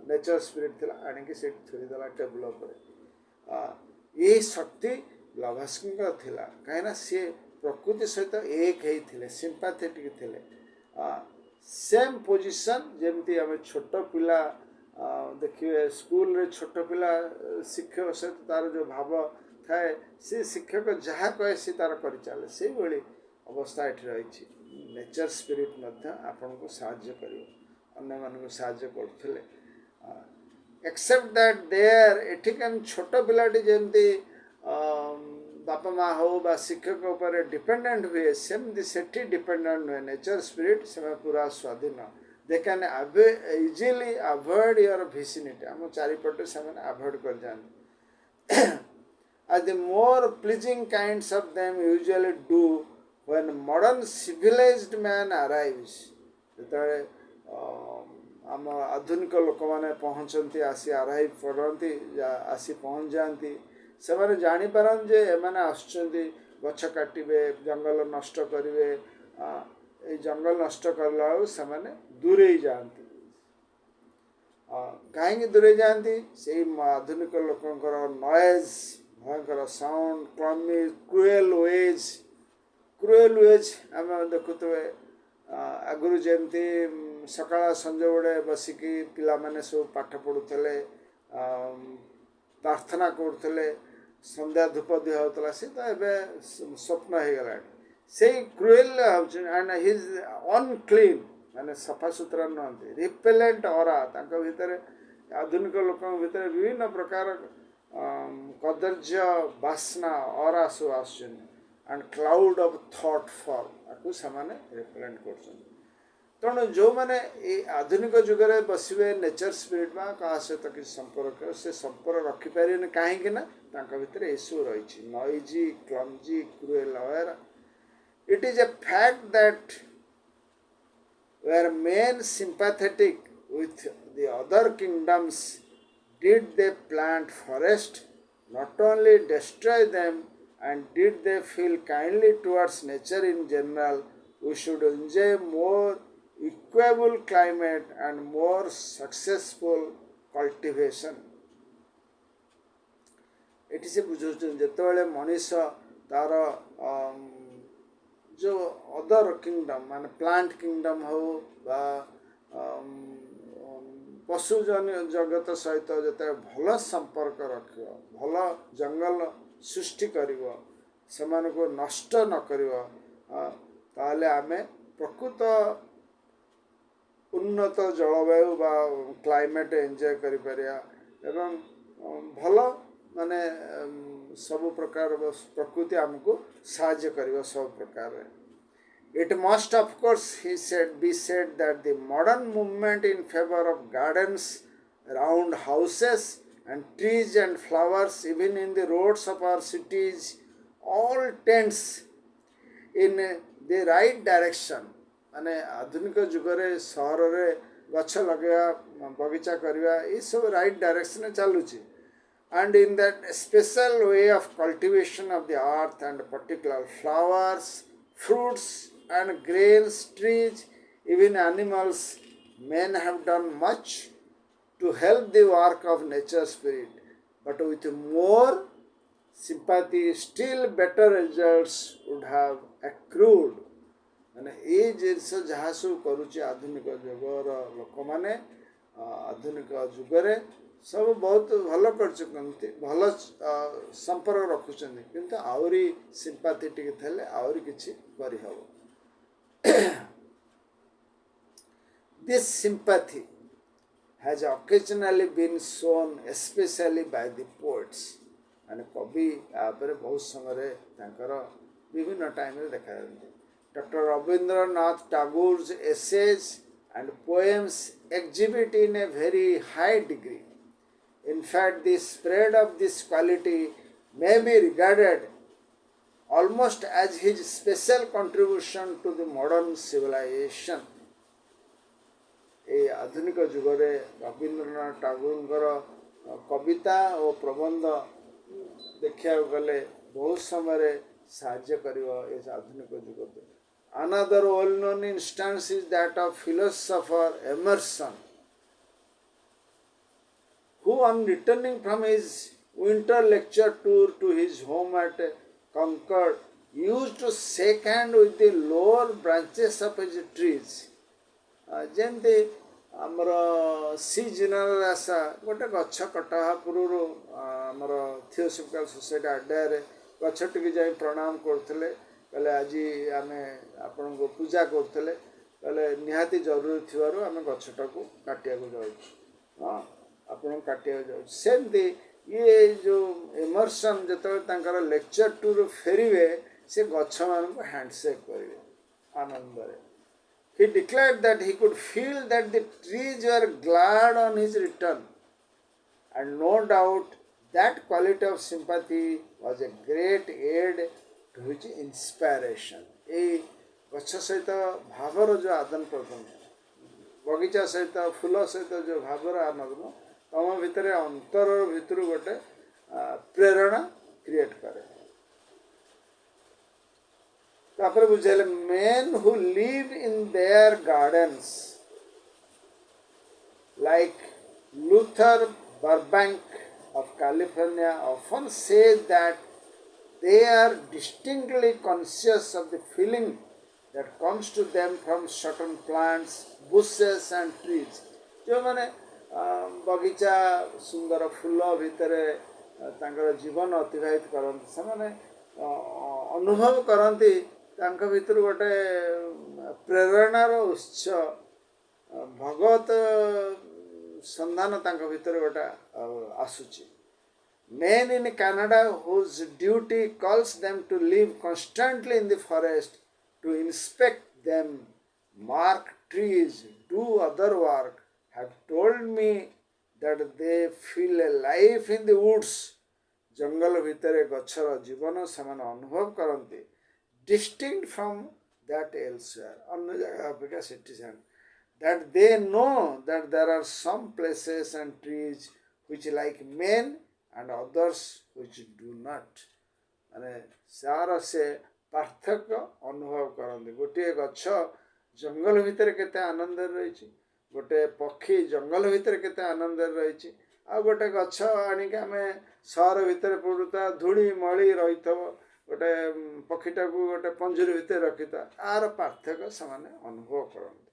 नेचर स्पिरिट थिला आनिकी से थोड़ीदेला टेबल पर। ये शक्ति ब्लावास्की थिला कहीं सी प्रकृति सहित एक होते सिंपाथेटिक थिले। सेम पोजिशन जमती आम छोट पिला देखिए स्कूल रे छोट पिला शिक्षक सहित तार जो भाव थाए से शिक्षक जहाँ कहे सी तार कर चले से भाई अवस्था ये रही। नेचर स्पिरिट आपण को साहाय्य कर अन्य मानक साहाय्य करते। एक्सेप्ट दैट देयर एठिकान छोट पिलाटी जमती बापा माँ हो बा शिक्षक उपर डिपेंडेंट हुए सेमती सेठी डिपेंडेंट हुए। नेचर स्पिरिट से पूरा स्वाधीन। They can easily avoid your vicinity. आम चारिपटे से अवॉइड कर जाते। As the more pleasing kinds of them usually do when modern civilized man arrives, ଯେତେବେଳେ ଆମ ଆଧୁନିକ ଲୋକମାନେ ପହଞ୍ଚନ୍ତି ଆସି ଆରାଇଭ୍ କରନ୍ତି ଆସି ପହଞ୍ଚି ଯାଆନ୍ତି ସେମାନେ ଜାଣିପାରନ୍ତି ଯେ ଏମାନେ ଆସୁଛନ୍ତି ଗଛ କାଟିବେ ଜଙ୍ଗଲ ନଷ୍ଟ କରିବେ ଏଇ ଜଙ୍ଗଲ ନଷ୍ଟ କଲା ବେଳକୁ ସେମାନେ ଦୂରେଇ ଯାଆନ୍ତି କାହିଁକି ଦୂରେଇ ଯାଆନ୍ତି ସେଇ ଆଧୁନିକ ଲୋକଙ୍କର ନଏଜ୍ ଭୟଙ୍କର ସାଉଣ୍ଡ କ୍ରୁଏଲ୍ ୱେଜ୍ ଆମେ ଦେଖୁଥିବେ ଆଗରୁ ଯେମିତି ସକାଳ ସଞ୍ଜ ବେଳେ ବସିକି ପିଲାମାନେ ସବୁ ପାଠ ପଢ଼ୁଥିଲେ ପ୍ରାର୍ଥନା କରୁଥିଲେ ସନ୍ଧ୍ୟା ଧୂପ ଦିଆହେଉଥିଲା ସେ ତ ଏବେ ସ୍ୱପ୍ନ ହେଇଗଲାଣି ସେଇ କ୍ରୁଏଲ୍ ହେଉଛି ଆଣ୍ଡ ହିଜ୍ ଅନକ୍ଲିନ୍ ମାନେ ସଫାସୁତୁରା ନୁହନ୍ତି ରିପେଲେଣ୍ଟ ଅରା ତାଙ୍କ ଭିତରେ ଆଧୁନିକ ଲୋକଙ୍କ ଭିତରେ ବିଭିନ୍ନ ପ୍ରକାର କଦର୍ଯ୍ୟ ବାସ୍ନା ଅରା ସବୁ ଆସୁଛନ୍ତି ଆଣ୍ଡ କ୍ଲାଉଡ୍ ଅଫ୍ ଥଟ୍ ଫଲ୍ ତାକୁ ସେମାନେ ରିପ୍ରେଜେଣ୍ଟ କରୁଛନ୍ତି ତେଣୁ ଯେଉଁମାନେ ଏଇ ଆଧୁନିକ ଯୁଗରେ ବସିବେ ନେଚର ସ୍ପିରିଟ୍ ବା କାହା ସହିତ କିଛି ସମ୍ପର୍କ ସେ ସମ୍ପର୍କ ରଖିପାରିବେନି କାହିଁକି ନା ତାଙ୍କ ଭିତରେ ଏସବୁ ରହିଛି noisy clumsy cruel however it is a fact that were men sympathetic with the other kingdoms did they plant forest not only destroy them and did they feel kindly towards nature in general we should enjoy more equable climate and more successful cultivation ଏଠି ସେ ବୁଝାଉଛନ୍ତି ଯେତେବେଳେ ମଣିଷ ତାର जो other kingdom मान plant kingdom हो बा पशु जगत सहित जो भल संपर्क रख भल जंगल सृष्टि कर नष्ट न ताले आमे प्रकृत उन्नत जलवायु बा क्लाइमेट एंजॉय करि परिया एवं भल माने सब प्रकार प्रकृति आमको साहाय्य करिव सब प्रकार it must of course be said that the modern movement in favor of gardens around houses and trees and flowers even in the roads of our cities all tends in the right direction माने आधुनिक जुगरे सहर रे गछ लगेया बगीचा करिया ई सब right direction चलुची and in that special way of cultivation of the earth and particular flowers, fruits and grains, trees, even animals, men have done much to help the work of nature spirit, but with more sympathy, still better results would have accrued. माने ये जिनस जहाँ सब करुचे आधुनिक जुगर लोक मैंने आधुनिक जुगरे सब बहुत भल कर भल संपर्क रखुच्च किंतु आहरी सिंपाथेटिक थे आहरी किसी करहब this sympathy has occasionally been shown especially by the poets माने कवि यापर बहुत समय विभिन्न टाइम देखा doctor Rabindranath Tagore's essays and poems exhibit in a very high degree. In fact, the spread of this quality may be regarded almost as his special contribution to the modern civilization. ए आधुनिक जुगरे रवींद्रनाथ टागोर कविता और प्रबंध देखा गले बहुत समय साहाय्य कर आधुनिक जुग Another well-known instance is that of philosopher Emerson, who on returning from his winter lecture tour to his home at Concord used to shake hand with the lower branches of his trees. जेमती आमर seasonal आशा गोटे गछ कटा पूर्व आमर theosophical society आड्डे गछ T जा प्रणाम करते कहले आज आम आपण को पूजा करते कहले निहाती जरूरी थी आम गछटा को काटिया जाऊँ हाँ आपन काटिया जाऊँ सेमती ये जो एमर्सन जो लेक्चर टूर फेरवे से गछ मान हैंडसेक करेंगे आनंद He declared that he could feel that the trees were glad on his return, and no doubt that quality of sympathy was a great aid to his inspiration. ଏଇ ଗଛ ସହିତ ଭାବର ଯେଉଁ ଆଦାନ ପ୍ରଦାନ, ବଗିଚା ସହିତ ଫୁଲ ସହିତ ଯେଉଁ ଭାବର ଆଦାନ, ତମ ଭିତରେ ଅନ୍ତର ଭିତରୁ ଗୋଟେ ପ୍ରେରଣା କ୍ରିଏଟ୍ କରେ। ତାପରେ ବୁଝେଇଲେ men who live in their gardens like Luther Burbank of California often say that they are distinctly conscious of the feeling that comes to them from certain plants, bushes and trees. जो माने बगीचा सुंदर फूल भितर तांकर जीवन अतिबाहित करते से अनुभव करती भीतर गोटे प्रेरणार उत्स भगवत संधान भीतर गोटे आसूची। Men in Canada whose duty calls them to live constantly in the forest, to inspect them, mark trees, do other work, have told me that they feel a life in the woods. जंगल भितर गछर जीवन से अनुभव करते distinct from that elsewhere, अन्य जगह अपेक्षा citizen, that they know that there are some places and trees which like men and others which do not. माने सार से पार्थक्य अनुभव करते। गोटे गछ जंगल भितर केते आनंद रही, गोटे पक्षी जंगल भितर केते आनंद रही, आ गोटे गछ आणिक आम सहर भितर पड़ुता धूली मली रही गोटे पक्षीटा को गोटे पंजरी भितर रखी आर पार्थक्य से अनुभव करते।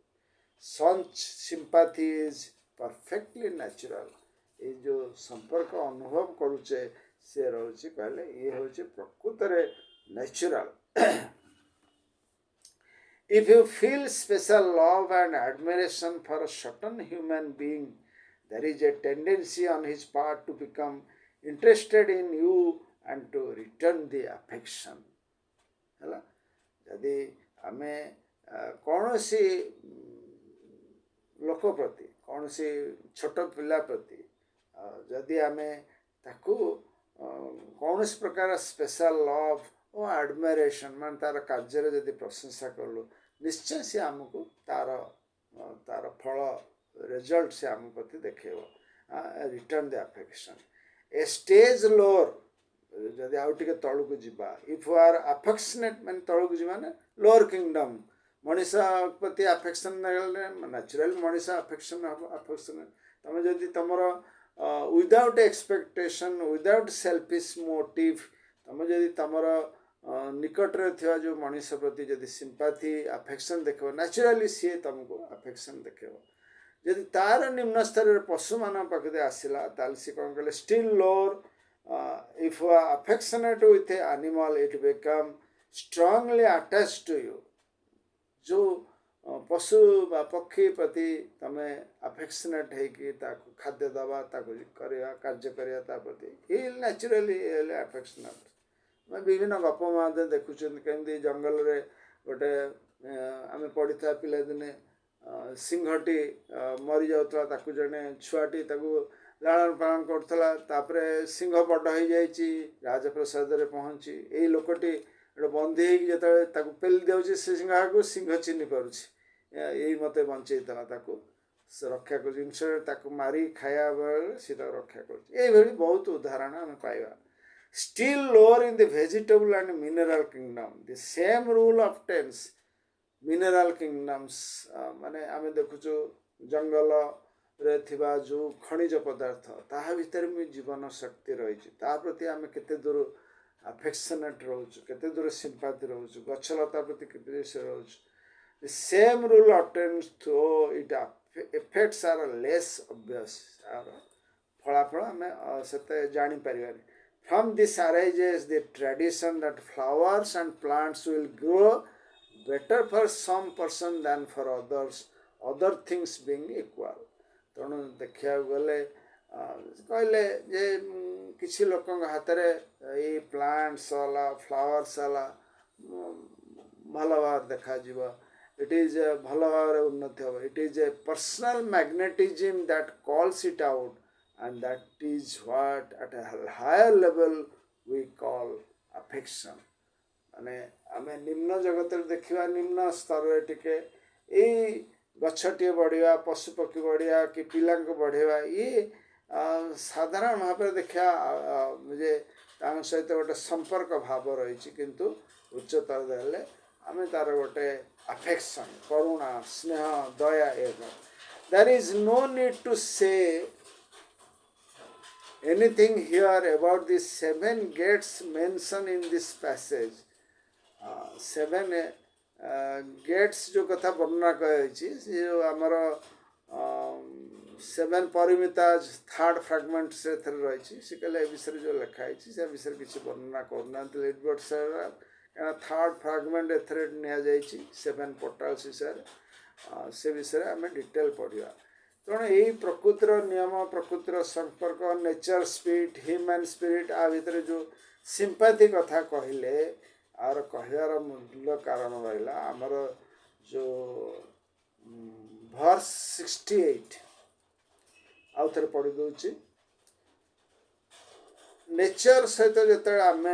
सच सिंपैथी इज परफेक्टली नेचुरल। ये जो संपर्क अनुभव करुचे से रोचे कहले ये होचे प्रकृत रे natural. If you feel special love and admiration for a certain human being, there is a tendency on his part to become interested in you and to return the affection. है यदि आमे कौन सी लोक प्रति कौन सी छोट पिला प्रति जदि आमे ताकू कौन प्रकार स्पेशल लव और एडमिरेशन मान तार कार्य जदि प्रशंसा कलु निश्चय से आमको तार तार फल रिजल्ट से आम प्रति देखेब। Return the affection a stage lower जदि आउ टिके तळु जीवा इफ यू आर अफेक्शनेट मान तळु जीवा ना लोअर किंगडम मनीष प्रति अफेक्शन नेचुरल मनीष अफेक्शन तुम जदि तुम without expectation without selfish motive तुम जदि तुम निकटरे थिवा जो मनीष प्रति जदि सिंपैथी अफेक्शन देख नेचुरली सी तुमको अफेक्शन देख जदि तार निम्न स्तर पशु मान पाखे आसला ताल सी कौन कहले still lower if you are affectionate with a animal it become strongly attached to you. जो पशु बा पक्षी प्रति तमे अफेक्शनेट है खाद्य दवा करवा कार्य करवा प्रति ही नेचुरली अफेक्शनेट। मैं विभिन्न गप मध्य देखुं कमी जंगल रे गोटे आम पढ़ी था पिला दिने सिंहटी मरी जाता जड़े छुआटी लालन पालन करता सिंह बड़ हो राजप्रसाद रे पहुँची यही लोकटी बंदी जो पेली दे सिंह को सिंह चिन्ह पार्छ यही मत बंचेता रक्षा कर जिनस मारी खाया बेले सी रक्षा कर बहुत उदाहरण आम पाइबा। Still lower in the vegetable and mineral kingdom the same rule of tense mineral kingdoms माने आम देखुचु जंगल रे थिबा जो खनिज पदार्थ ताहा भीतर में जीवन शक्ति रही प्रति आम केते दूर अफेक्शनेट रोचु केते दूर सिंपैथी रोचु गछलता प्रति केते से रोचु। The same rule attains through it effects are less obvious आर फलाफल आम से जानी परिबानी। From this arises the tradition that flowers and plants will grow better for some person than for others, other things being equal. तेणु देखा गले कहले जे किसी लोक हाथ ये प्लांट्स वाला फ्लावर्स वाला भल भाव देखा इट इज भल भाव उन्नति हम it is a personal magnetism that calls it out and that is what at a higher level we call affection. माने आमे निम्न जगत देखा निम्न स्तर टिके यही गछटे बढ़िया पशुपक्षी बढ़िया कि पिला बढ़ेवा ये साधारण भाव देखा मुझे सहित गोटे संपर्क भाव रही किंतु उच्चतर देले आमे तार गोटे अफेक्शन करुणा स्नेह दया एवं there is no need to say anything here about the 7 gates mentioned in this passage. 7 gates जो कथा वर्णना कही जो आमर 7 परिमिताज थर्ड फ्रैगमेंट से रही से कहले विषय जो लिखाई से विषय किसी वर्णना करना लिडबर्ट सर क्या थर्ड फ्रैगमेंट एथरे नि 7 पोर्टाल्स विषय से विषय आम डिटेल पढ़ा तेणु यही प्रकृतिर नियम प्रकृतिर संपर्क नेचर स्पिरिट ह्यूमन स्पिरिट आ भितर जो सिंपैथी कथा कहले आर कहर मूल कारण रहा आमर जो वर्स 68 आउ थे पढ़ी दूची नेचर सहित जो आम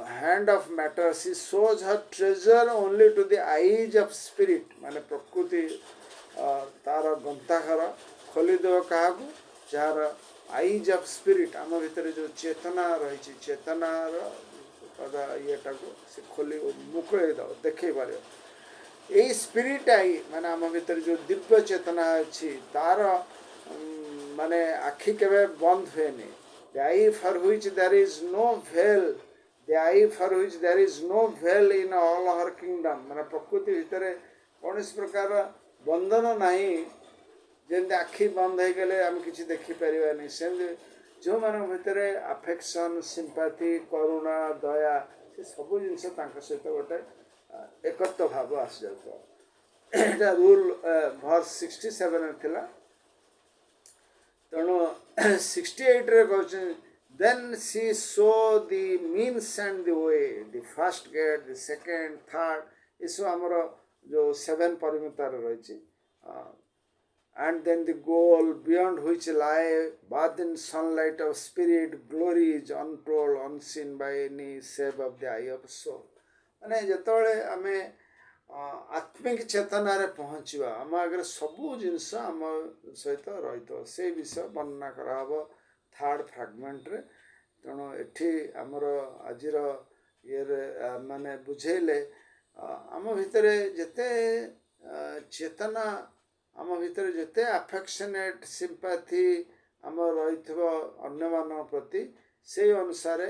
hand of matter she shows her treasure only to the eyes of spirit माने प्रकृति तार गंताघर खोलीदेव क्या जार आईज ऑफ स्पिरिट आम भितर जो चेतना रही चेतनार येटा को से खोली मुकुड़े दो देखे पार यही स्पिरिट आई माने आम भितर जो दिव्य चेतना अच्छी तार माने आखि केवे बंद हुए नहीं the eye for which there is no veil the eye for which there is no veil in all her kingdom माने प्रकृति भितर कौन इस प्रकार बंधन नहीं जेंदे आखि बंद हो गले हम किसी देखि परिवानी सेंदे जो मान भितर अफेक्शन सिंपैथी करुणा दया से सब जिनस तांका सहित गोटे एकत्व भाव आसी जाता एटा रूल वर्स 67 थिला तेणु 68 रे कहते then she shows the means and the way the first get the second third ये आमर जो 7 परिमितार रही and then the goal beyond which lie bathed in sunlight of spirit glory is untold unseen by any save of the eye of soul माने जेतोळे आमे आत्मिक चेतना रे पहुँचवा आम आगे सबू जिनस आम सहित रही से विषय वर्णना कराब थर्ड फ्रैगमेंट रे तेणु एठी आमर आजिर ये माने बुझेले आम भितर जेते चेतना आम भितर जेते अफेक्शनेट सिंपैथी आम रही अन्य मान प्रति से अनुसार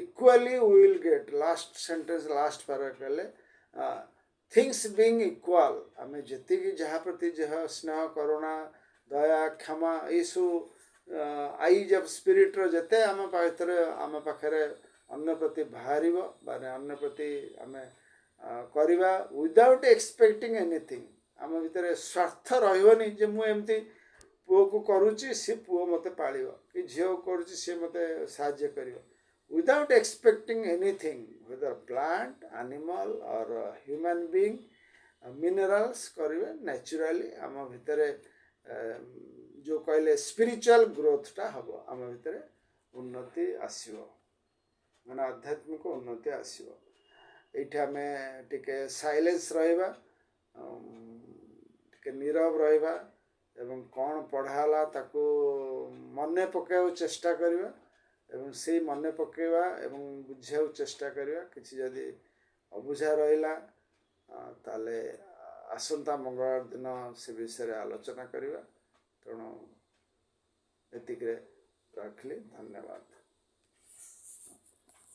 equally will get last sentence last पारा कहले थिंग्स बीइंग इक्वल आम जी जहाँ प्रति जहाँ स्नेह करुणा दया क्षमा यीशु आईज ऑफ स्पिरिट जेते आम पाखरे आम पाखरे अन्य प्रति बाहर माने अन्य प्रति आम करवा विदाउट एक्सपेक्टिंग एनीथिंग आम भितर स्वार्थ रही जे मुझे पुओ को करुच्ची सी पुओ मत पाल कि झील को करुच्ची सी मत साहाय्य कर without expecting anything whether plant animal or human being minerals करेंगे naturally आम भितर जो कहले spiritual growth टा हम आम भितर उन्नति आसो माने आध्यात्मिक उन्नति आसो ये आम टिके साइलेंस रहिबा टिके नीरव रहिबा एवं कौन पढ़ाला ताको मने पकाउ चेष्टा करबा एवं से मने पकेवा एवं बुझाऊ चेष्टा करवा किसी जदि अबुझा रहिला ताले आसंता मंगलवार दिन से विषय आलोचना करवा तेणु एतिक रखली धन्यवाद।